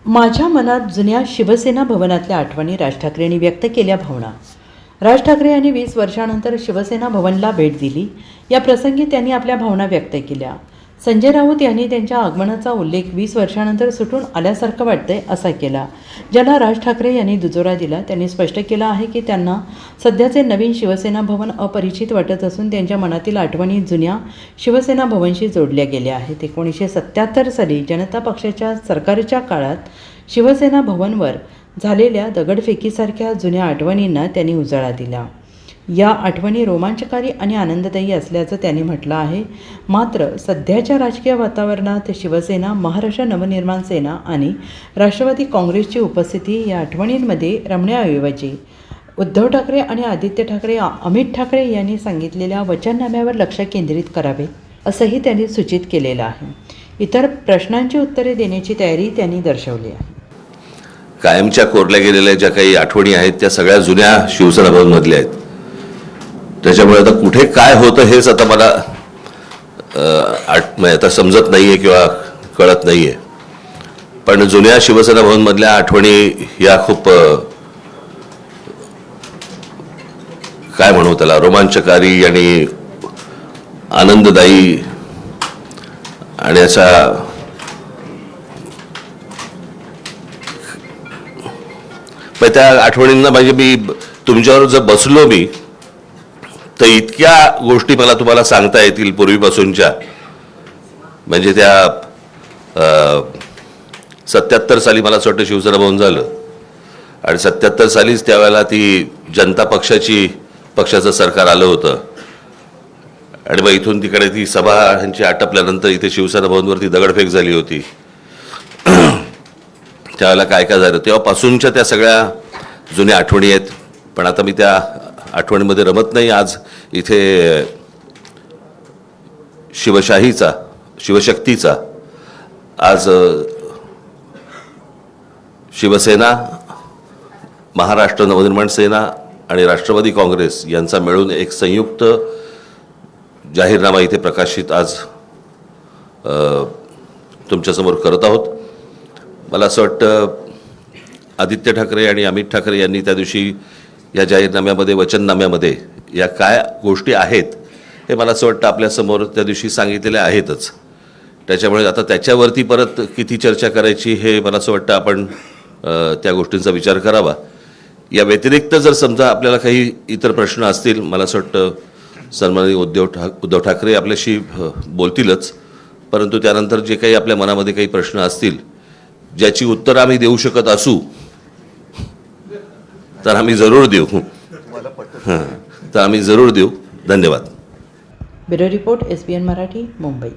माझ्या मनात जुन्या शिवसेना भवनातल्या आठवणी राज ठाकरेंनी व्यक्त केल्या भावना. राज ठाकरे यांनी 20 वर्षांनंतर शिवसेना भवनला भेट दिली. या प्रसंगी त्यांनी आपल्या भावना व्यक्त केल्या. संजय राऊत यांनी त्यांच्या आगमनाचा उल्लेख 20 वर्षांनंतर सुटून आल्यासारखं वाटतंय असा केला, ज्याला राज ठाकरे यांनी दुजोरा दिला. त्यांनी स्पष्ट केलं आहे की त्यांना सध्याचे नवीन शिवसेना भवन अपरिचित वाटत असून त्यांच्या मनातील आठवणी जुन्या शिवसेना भवनशी जोडल्या गेल्या आहेत. 1977 साली जनता पक्षाच्या सरकारच्या काळात शिवसेना भवनवर झालेल्या दगडफेकीसारख्या जुन्या आठवणींना त्यांनी उजाळा दिला. या आठवणी रोमांचकारी आणि आनंददायी असल्याचं त्यांनी म्हटलं आहे. मात्र सध्याच्या राजकीय वातावरणात शिवसेना, महाराष्ट्र नवनिर्माण सेना आणि राष्ट्रवादी काँग्रेसची उपस्थिती या आठवणींमध्ये रमण्याऐवजी उद्धव ठाकरे आणि आदित्य ठाकरे, अमित ठाकरे यांनी सांगितलेल्या वचननाम्यावर लक्ष केंद्रित करावे असंही त्यांनी सूचित केलेलं आहे. इतर प्रश्नांची उत्तरे देण्याची तयारी त्यांनी दर्शवली आहे. कायमच्या कोरल्या गेलेल्या ज्या काही आठवणी आहेत त्या सगळ्या जुन्या शिवसेना भवनमधल्या आहेत. त्याच्यामुळे आता कुठे काय होतं हेच आता मला आता समजत नाहीये किंवा कळत नाहीये. पण जुन्या शिवसेना भवनमधल्या आठवणी या खूप काय म्हणू त्याला रोमांचकारी आणि आनंददायी आणि अशा त्या आठवणींना म्हणजे मी तुमच्यावर जर बसलो मी तर इतक्या गोष्टी मला तुम्हाला सांगता येतील पूर्वीपासूनच्या. म्हणजे त्या 77 साली मला असं वाटतं शिवसेना भवन झालं आणि 77 सालीच त्यावेळेला ती जनता पक्षाचं सरकार आलं होतं आणि मग इथून तिकडे ती सभा ह्यांची आटपल्यानंतर इथे शिवसेना भवनवरती दगडफेक झाली होती. त्यावेळेला काय काय झालं तेव्हापासूनच्या त्या सगळ्या जुन्या आठवणी आहेत. पण आता मी त्या आठवणीमध्ये रमत नाही. आज इथे शिवशक्तीचा आज शिवसेना, महाराष्ट्र नवनिर्माण सेना आणि राष्ट्रवादी काँग्रेस यांचा मिळून एक संयुक्त जाहीरनामा इथे प्रकाशित आज तुमच्यासमोर करत आहोत. मला असं वाटतं आदित्य ठाकरे आणि अमित ठाकरे यांनी त्या दिवशी या जाहीरनाम्यामध्ये, वचननाम्यामध्ये या काय गोष्टी आहेत हे मला असं वाटतं आपल्यासमोर त्या दिवशी सांगितलेल्या आहेतच. त्याच्यामुळे आता त्याच्यावरती परत किती चर्चा करायची हे मला असं वाटतं आपण त्या गोष्टींचा विचार करावा. या व्यतिरिक्त जर समजा आपल्याला काही इतर प्रश्न असतील, मला असं वाटतं सन्माननीय उद्धव ठाकरे आपल्याशी बोलतीलच. परंतु त्यानंतर जे काही आपल्या मनामध्ये काही प्रश्न असतील ज्याची उत्तरं आम्ही देऊ शकत असू तर आम्ही जरूर देऊ. तर आम्ही जरूर देऊ. धन्यवाद. Bureau report, SBN Marathi, Mumbai.